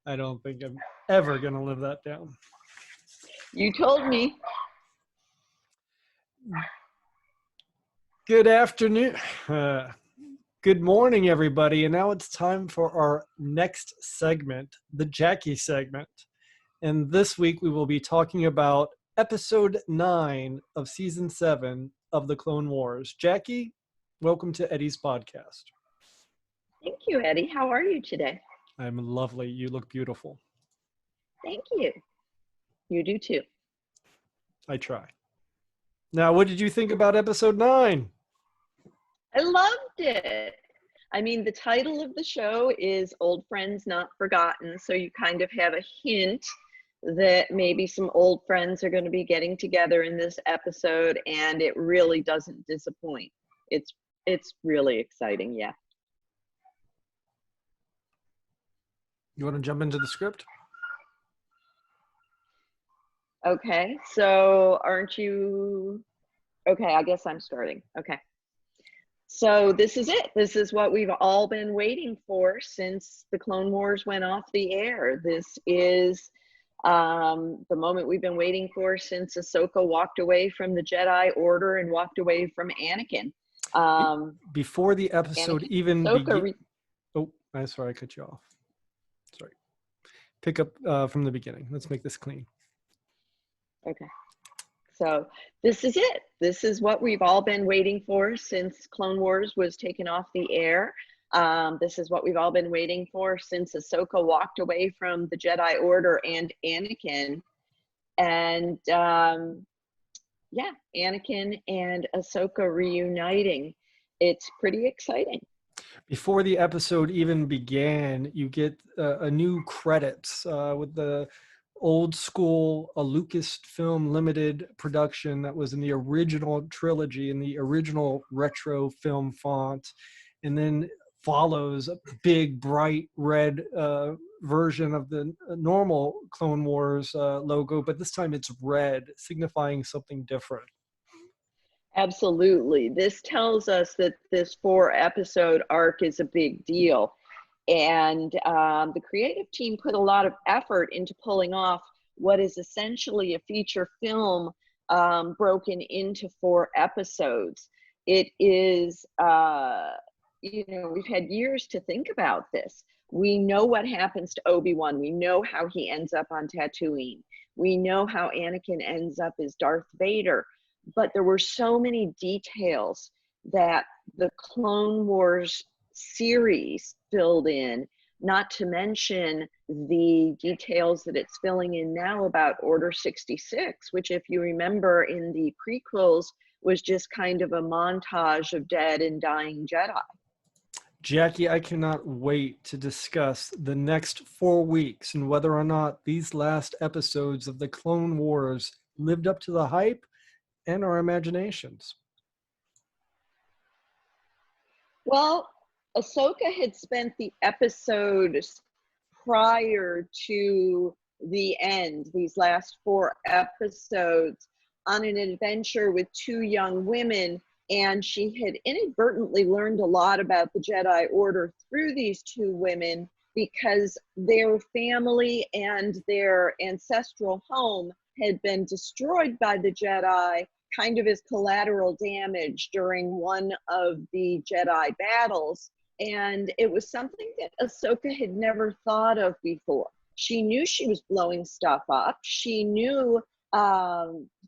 I don't think I'm ever going to live that down. You told me. Good afternoon. Good morning, everybody. And now it's time for our next segment, the Jackie segment. And this week we will be talking about episode 9 of season 7 of the Clone Wars. Jackie, welcome to Eddie's podcast. Thank you, Eddie. How are you today? I'm lovely. You look beautiful. Thank you. You do too. I try. Now, what did you think about episode 9? I loved it. I mean, the title of the show is Old Friends Not Forgotten, so you kind of have a hint that maybe some old friends are going to be getting together in this episode, and it really doesn't disappoint. It's really exciting, yeah. You want to jump into the script? Okay, so aren't you... Okay, I guess I'm starting. Okay. So this is it. This is what we've all been waiting for since the Clone Wars went off the air. This is the moment we've been waiting for since Ahsoka walked away from the Jedi Order and walked away from Anakin. Before the episode Anakin, even Ahsoka Oh, I'm sorry, I cut you off. Sorry. Pick up from the beginning. Let's make this clean. Okay. So this is it. This is what we've all been waiting for since Clone Wars was taken off the air. This is what we've all been waiting for since Ahsoka walked away from the Jedi Order and Anakin. And yeah, Anakin and Ahsoka reuniting. It's pretty exciting. Before the episode even began, you get a new credits with the old school Lucasfilm limited production that was in the original trilogy in the original retro film font, and then follows a big bright red version of the normal Clone Wars logo, but this time it's red, signifying something different. Absolutely. This tells us that this 4-episode arc is a big deal. And the creative team put a lot of effort into pulling off what is essentially a feature film broken into 4 episodes. It is, we've had years to think about this. We know what happens to Obi-Wan. We know how he ends up on Tatooine. We know how Anakin ends up as Darth Vader. But there were so many details that the Clone Wars series filled in, not to mention the details that it's filling in now about Order 66, which, if you remember in the prequels, was just kind of a montage of dead and dying Jedi. Jackie, I cannot wait to discuss the next 4 weeks and whether or not these last episodes of the Clone Wars lived up to the hype and our imaginations. Well, Ahsoka had spent the episodes prior to the end, these last 4 episodes, on an adventure with 2 young women, and she had inadvertently learned a lot about the Jedi Order through these 2 women because their family and their ancestral home had been destroyed by the Jedi kind of as collateral damage during one of the Jedi battles. And it was something that Ahsoka had never thought of before. She knew she was blowing stuff up. She knew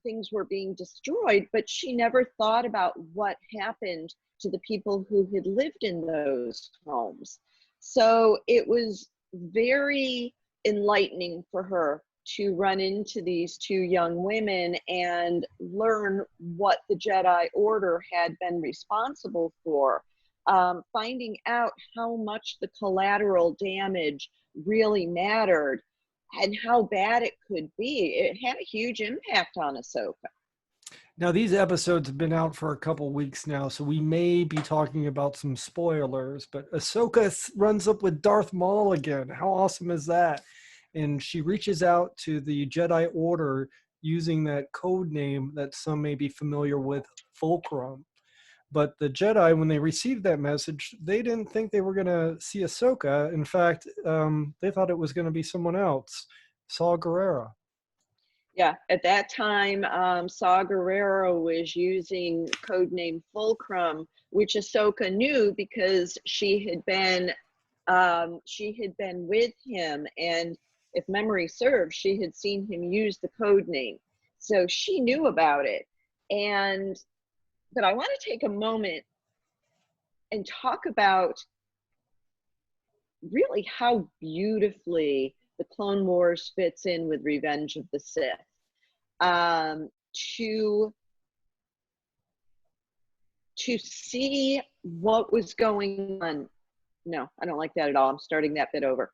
things were being destroyed, but she never thought about what happened to the people who had lived in those homes. So it was very enlightening for her to run into these 2 young women and learn what the Jedi Order had been responsible for. Finding out how much the collateral damage really mattered and how bad it could be. It had a huge impact on Ahsoka. Now, these episodes have been out for a couple weeks now, so we may be talking about some spoilers, but Ahsoka runs up with Darth Maul again. How awesome is that? And she reaches out to the Jedi Order using that code name that some may be familiar with, Fulcrum. But the Jedi, when they received that message, they didn't think they were going to see Ahsoka. In fact, they thought it was going to be someone else, Saw Gerrera. Yeah, at that time, Saw Gerrera was using codename Fulcrum, which Ahsoka knew because she had been with him, and if memory serves, she had seen him use the code name, so she knew about it. But I want to take a moment and talk about really how beautifully the Clone Wars fits in with Revenge of the Sith. To see what was going on. No, I don't like that at all. I'm starting that bit over.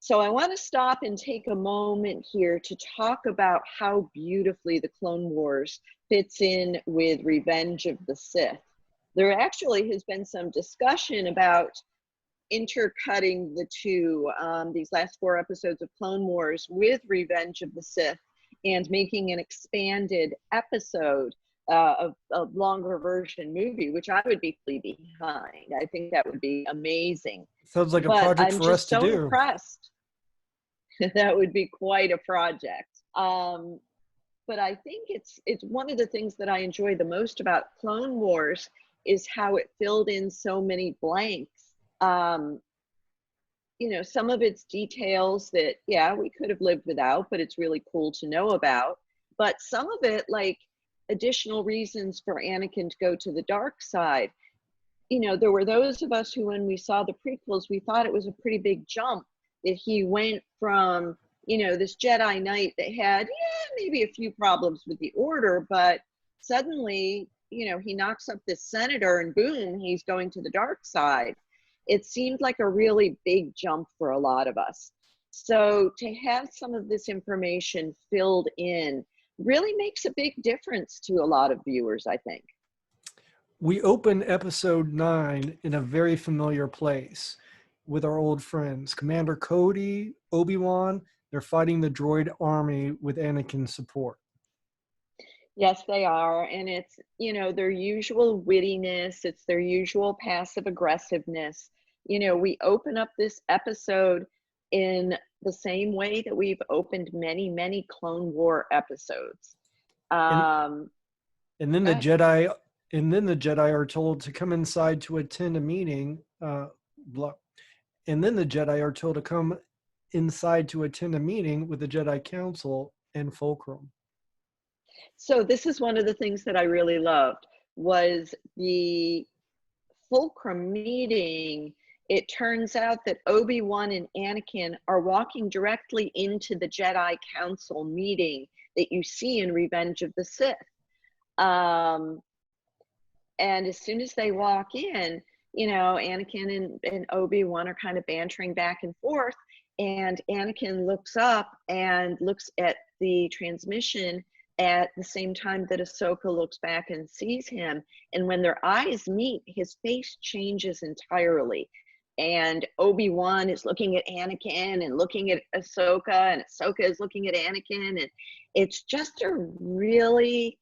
So I want to stop and take a moment here to talk about how beautifully the Clone Wars fits in with Revenge of the Sith. There actually has been some discussion about intercutting the two, these last 4 episodes of Clone Wars with Revenge of the Sith, and making an expanded episode of a longer version movie, which I would be behind. I think that would be amazing. Sounds like a But project I'm for us just to so do. impressed. That would be quite a project. But I think it's one of the things that I enjoy the most about Clone Wars is how it filled in so many blanks. You know, some of its details that, yeah, we could have lived without, but it's really cool to know about. But some of it, like additional reasons for Anakin to go to the dark side. You know, there were those of us who, when we saw the prequels, we thought it was a pretty big jump that he went from, you know, this Jedi Knight that had, yeah, maybe a few problems with the Order, but suddenly, you know, he knocks up this senator and boom, he's going to the dark side. It seemed like a really big jump for a lot of us. So to have some of this information filled in really makes a big difference to a lot of viewers, I think. We open episode 9 in a very familiar place with our old friends. Commander Cody, Obi-Wan, they're fighting the droid army with Anakin's support. Yes, they are. And it's, you know, their usual wittiness, it's their usual passive aggressiveness. You know, we open up this episode in the same way that we've opened many, many Clone War episodes. And then the Jedi are told to come inside to attend a meeting. And then the Jedi are told to come inside to attend a meeting with the Jedi Council and Fulcrum. So this is one of the things that I really loved was the Fulcrum meeting. It turns out that Obi-Wan and Anakin are walking directly into the Jedi Council meeting that you see in Revenge of the Sith. And as soon as they walk in, you know, Anakin and Obi-Wan are kind of bantering back and forth, and Anakin looks up and looks at the transmission at the same time that Ahsoka looks back and sees him. And when their eyes meet, his face changes entirely. And Obi-Wan is looking at Anakin and looking at Ahsoka, and Ahsoka is looking at Anakin. And it's just a really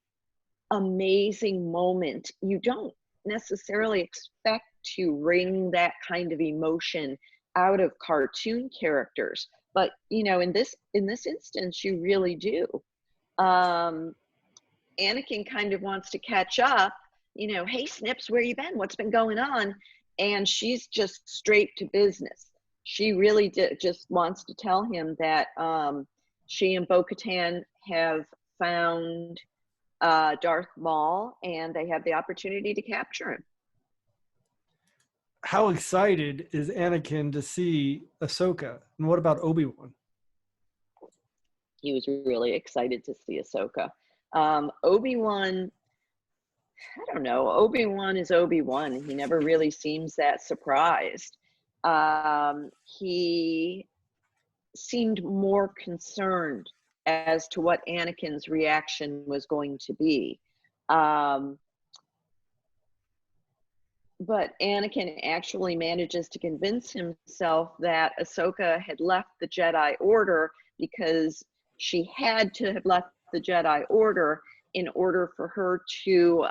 amazing moment. You don't necessarily expect to wring that kind of emotion out of cartoon characters, but you know, in this instance, you really do. Anakin kind of wants to catch up, you know, hey Snips, where you been? What's been going on? And she's just straight to business. She really just wants to tell him that she and Bo-Katan have found Darth Maul, and they have the opportunity to capture him. How excited is Anakin to see Ahsoka? And what about Obi-Wan? He was really excited to see Ahsoka. Obi-Wan, I don't know. Obi-Wan is Obi-Wan. He never really seems that surprised. He seemed more concerned as to what Anakin's reaction was going to be. But Anakin actually manages to convince himself that Ahsoka had left the Jedi Order because she had to have left the Jedi Order in order for her to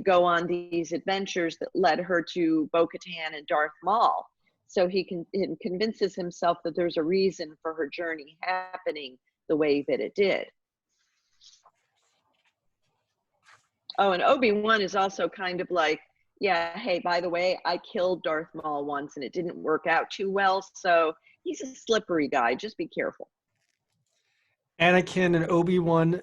go on these adventures that led her to Bo-Katan and Darth Maul. So he convinces himself that there's a reason for her journey happening the way that it did. Oh, and Obi-Wan is also kind of like, yeah, hey, by the way, I killed Darth Maul once and it didn't work out too well. So he's a slippery guy. Just be careful. Anakin and Obi-Wan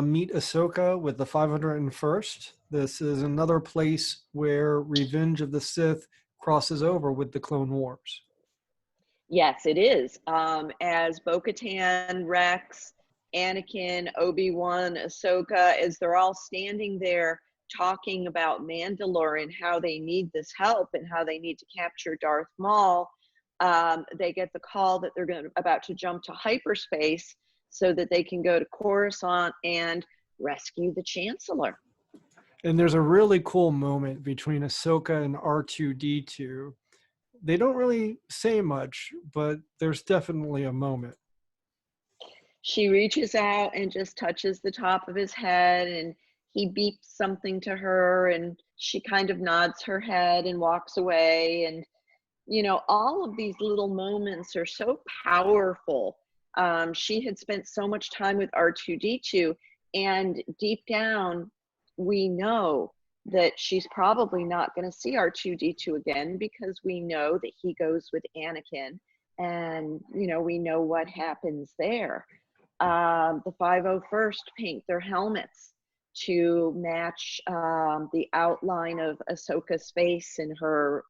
meet Ahsoka with the 501st. This is another place where Revenge of the Sith crosses over with the Clone Wars. Yes, it is. As Bo-Katan, Rex, Anakin, Obi-Wan, Ahsoka, as they're all standing there talking about Mandalore and how they need this help and how they need to capture Darth Maul, they get the call that they're about to jump to hyperspace so that they can go to Coruscant and rescue the Chancellor. And there's a really cool moment between Ahsoka and R2-D2. They don't really say much, but there's definitely a moment. She reaches out and just touches the top of his head, and he beeps something to her, and she kind of nods her head and walks away. And, you know, all of these little moments are so powerful. She had spent so much time with R2-D2, and deep down, we know that she's probably not going to see R2-D2 again, because we know that he goes with Anakin, and, you know, we know what happens there. The 501st paint their helmets to match the outline of Ahsoka's face and her,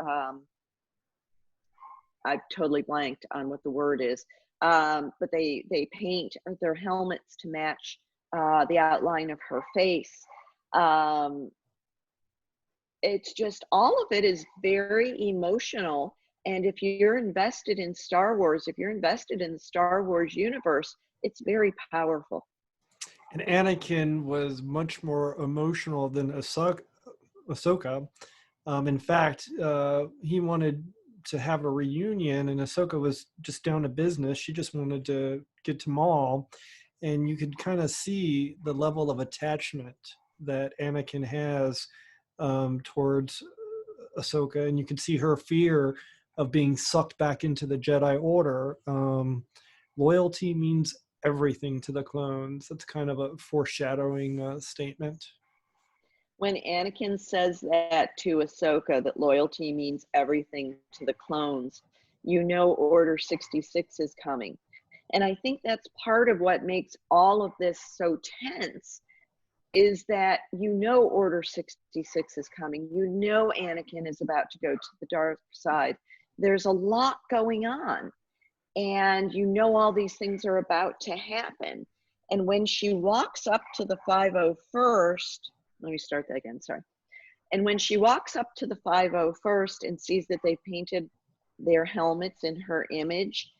I've totally blanked on what the word is, but they paint their helmets to match the outline of her face. It's just, all of it is very emotional. And if you're invested in Star Wars, if you're invested in the Star Wars universe, it's very powerful. And Anakin was much more emotional than Ahsoka. In fact, he wanted to have a reunion, and Ahsoka was just down to business. She just wanted to get to Maul, and you could kind of see the level of attachment that Anakin has towards Ahsoka, and you can see her fear of being sucked back into the Jedi Order. Loyalty means everything to the clones. That's kind of a foreshadowing statement. When Anakin says that to Ahsoka, that loyalty means everything to the clones, you know Order 66 is coming. And I think that's part of what makes all of this so tense, is that you know Order 66 is coming. You know Anakin is about to go to the dark side. There's a lot going on. And you know all these things are about to happen. And when she walks up to the 501st, let me start that again, sorry. And when she walks up to the 501st and sees that they painted their helmets in her image,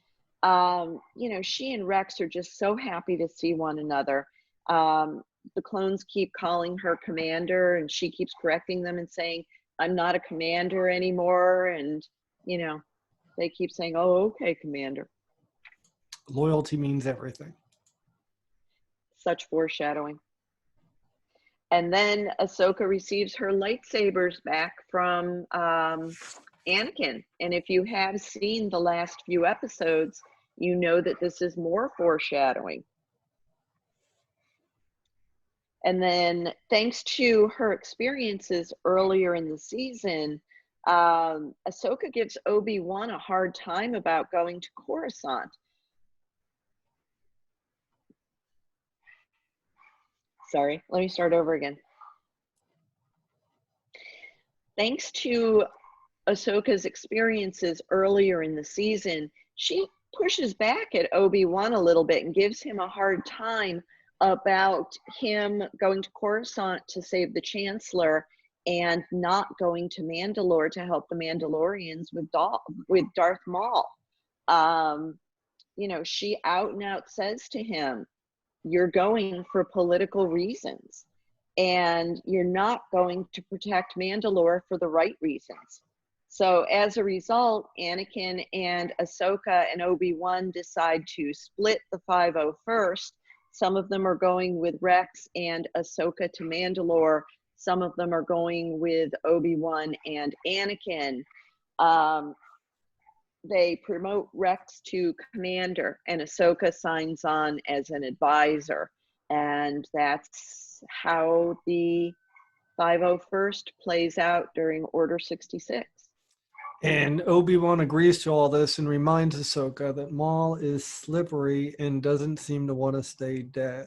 you know, she and Rex are just so happy to see one another. The clones keep calling her commander, and she keeps correcting them and saying, I'm not a commander anymore. And, you know, they keep saying, oh, okay, commander. Loyalty means everything. Such foreshadowing. And then Ahsoka receives her lightsabers back from Anakin. And if you have seen the last few episodes, you know that this is more foreshadowing. And then, thanks to her experiences earlier in the season, Ahsoka gives Obi-Wan a hard time about going to Coruscant. Sorry, let me start over again. Thanks to Ahsoka's experiences earlier in the season, she pushes back at Obi-Wan a little bit and gives him a hard time about him going to Coruscant to save the Chancellor and not going to Mandalore to help the Mandalorians with Darth Maul. You know, she out and out says to him, you're going for political reasons, and you're not going to protect Mandalore for the right reasons. So as a result, Anakin and Ahsoka and Obi-Wan decide to split the 501st, Some of them are going with Rex and Ahsoka to Mandalore. Some of them are going with Obi-Wan and Anakin. They promote Rex to commander, and Ahsoka signs on as an advisor. And that's how the 501st plays out during Order 66. And Obi-Wan agrees to all this and reminds Ahsoka that Maul is slippery and doesn't seem to want to stay dead.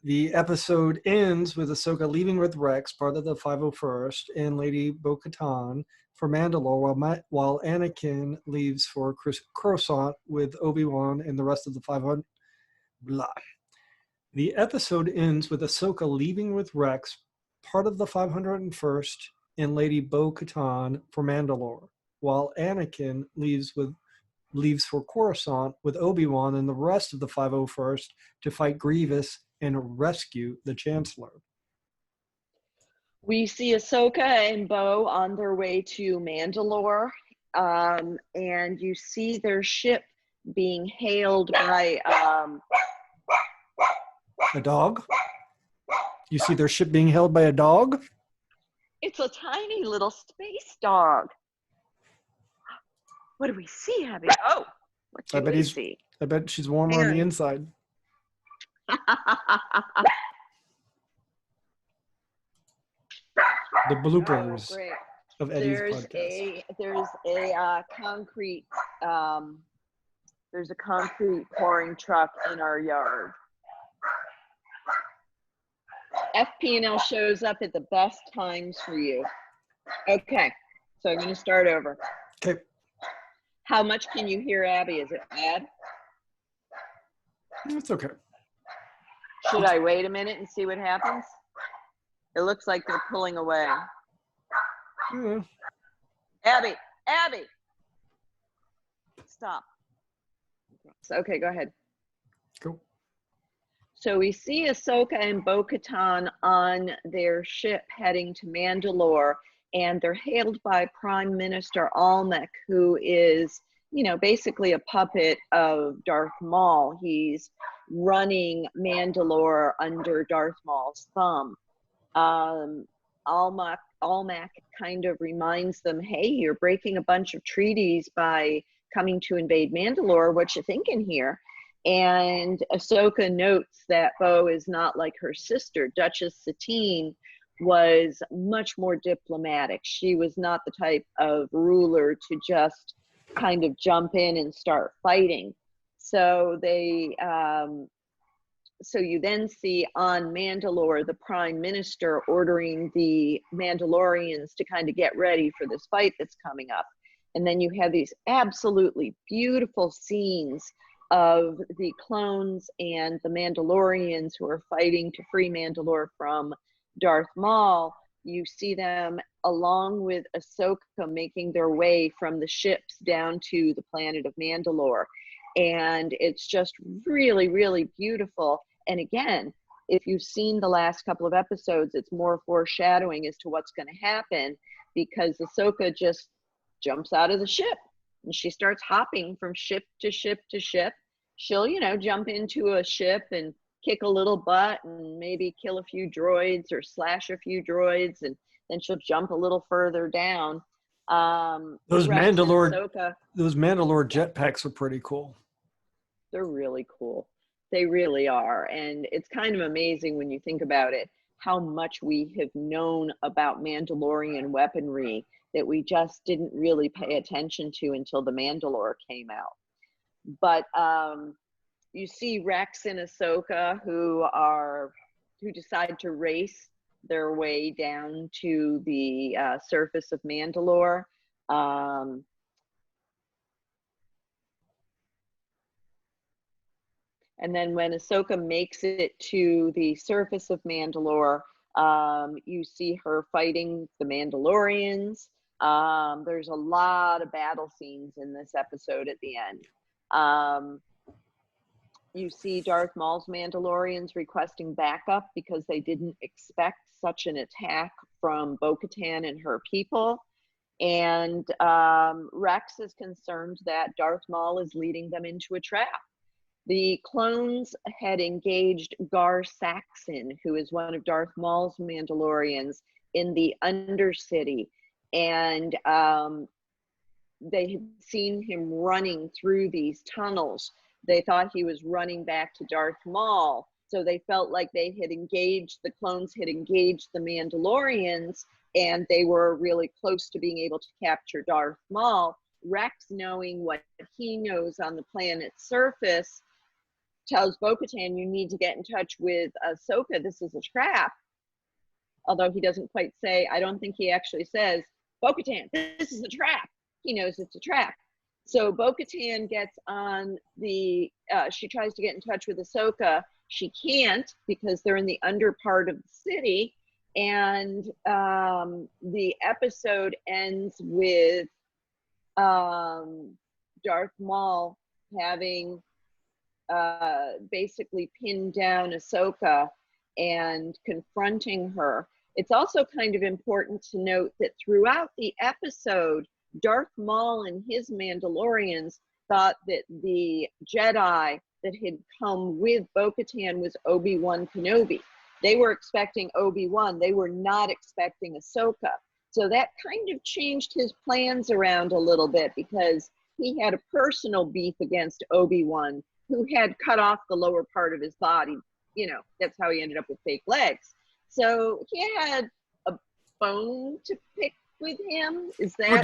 The episode ends with Ahsoka leaving with Rex, part of the 501st, and Lady Bo-Katan for Mandalore, while Anakin leaves for Coruscant with Obi-Wan and the rest of the 500. Blah. The episode ends with Ahsoka leaving with Rex, part of the 501st, and Lady Bo-Katan for Mandalore, while Anakin leaves for Coruscant with Obi-Wan and the rest of the 501st to fight Grievous and rescue the Chancellor. We see Ahsoka and Bo on their way to Mandalore, and you see their ship being hailed by a dog. You see their ship being hailed by a dog? It's a tiny little space dog. What do we see, Abby? Oh, what do we see? I bet she's warm on the inside. The bloopers of Eddie's podcast. There's a concrete pouring truck in our yard. FP&L shows up at the best times for you. Okay, so I'm going to start over. Okay. How much can you hear, Abby? Is it bad? It's okay. Should I wait a minute and see what happens? It looks like they're pulling away. Yeah. Abby! Stop. Okay, go ahead. Cool. So we see Ahsoka and Bo-Katan on their ship heading to Mandalore, and they're hailed by Prime Minister Almec, who is, basically a puppet of Darth Maul. He's running Mandalore under Darth Maul's thumb. Almec kind of reminds them, hey, you're breaking a bunch of treaties by coming to invade Mandalore. What you thinking here? And Ahsoka notes that Bo is not like her sister. Duchess Satine was much more diplomatic. She was not the type of ruler to just kind of jump in and start fighting. So so you then see on Mandalore the Prime Minister ordering the Mandalorians to kind of get ready for this fight that's coming up. And then you have these absolutely beautiful scenes of the clones and the Mandalorians who are fighting to free Mandalore from Darth Maul. You see them along with Ahsoka making their way from the ships down to the planet of Mandalore. And it's just really, really beautiful. And again, if you've seen the last couple of episodes, it's more foreshadowing as to what's going to happen, because Ahsoka just jumps out of the ship and she starts hopping from ship to ship to ship. She'll, jump into a ship and kick a little butt and maybe kill a few droids or slash a few droids, and then she'll jump a little further down. Those Mandalore jetpacks are pretty cool. They're really cool. They really are. And it's kind of amazing when you think about it, how much we have known about Mandalorian weaponry that we just didn't really pay attention to until the Mandalore came out. But you see Rex and Ahsoka who decide to race their way down to the surface of Mandalore. And then when Ahsoka makes it to the surface of Mandalore, you see her fighting the Mandalorians. There's a lot of battle scenes in this episode at the end. You see Darth Maul's Mandalorians requesting backup because they didn't expect such an attack from Bo-Katan and her people. And Rex is concerned that Darth Maul is leading them into a trap. The clones had engaged Gar Saxon, who is one of Darth Maul's Mandalorians, in the Undercity, and they had seen him running through these tunnels. They thought he was running back to Darth Maul, so they felt like they had engaged, the clones had engaged the Mandalorians, and they were really close to being able to capture Darth Maul. Rex, knowing what he knows on the planet's surface, tells Bo-Katan, you need to get in touch with Ahsoka. This is a trap. Although he doesn't quite say, I don't think he actually says, Bo-Katan, this is a trap. He knows it's a trap. So Bo-Katan gets on the, she tries to get in touch with Ahsoka. She can't because they're in the under part of the city. And the episode ends with Darth Maul having basically pinned down Ahsoka and confronting her. It's also kind of important to note that throughout the episode, Darth Maul and his Mandalorians thought that the Jedi that had come with Bo-Katan was Obi-Wan Kenobi. They were expecting Obi-Wan. They were not expecting Ahsoka. So that kind of changed his plans around a little bit because he had a personal beef against Obi-Wan, who had cut off the lower part of his body. You know, that's how he ended up with fake legs. So he had a bone to pick with him. Is that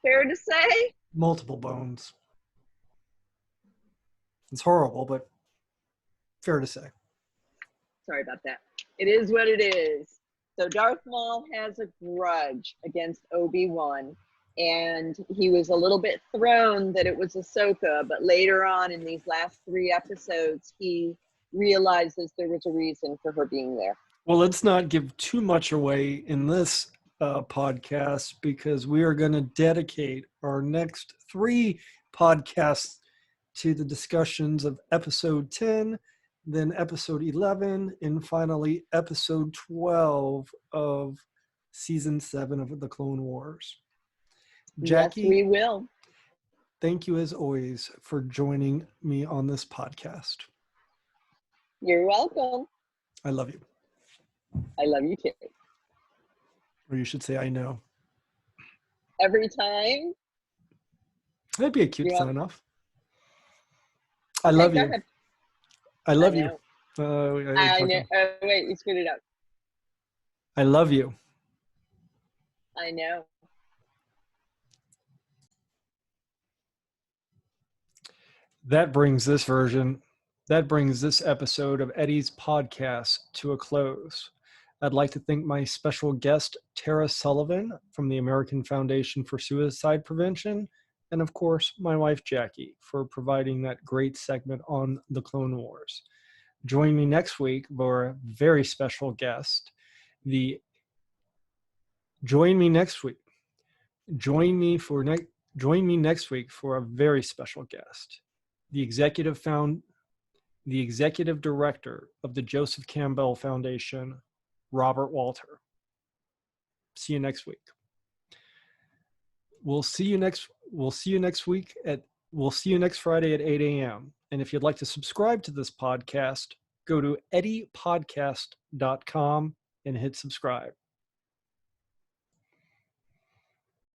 fair to say? Multiple bones. It's horrible, but fair to say. Sorry about that. It is what it is. So Darth Maul has a grudge against Obi-Wan, and he was a little bit thrown that it was Ahsoka, but later on in these last 3 episodes, he realizes there was a reason for her being there. Well, let's not give too much away in this podcast because we are going to dedicate our next 3 podcasts to the discussions of episode 10, then episode 11, and finally episode 12 of season 7 of the Clone Wars. Jackie, yes, we will. Thank you as always for joining me on this podcast. You're welcome. I love you. I love you too. Or you should say, I know. Every time? That'd be a cute sign off. I love you. Ahead. I love you. I know. Oh, wait, you screwed it up. I love you. I know. That brings this episode of Eddie's podcast to a close. I'd like to thank my special guest, Tara Sullivan from the American Foundation for Suicide Prevention, and of course, my wife, Jackie, for providing that great segment on the Clone Wars. Join me next week for a very special guest. Join me next week for a very special guest. The executive director of the Joseph Campbell Foundation, Robert Walter. See you next week. We'll see you next Friday at 8 a.m. And if you'd like to subscribe to this podcast, go to eddiepodcast.com and hit subscribe.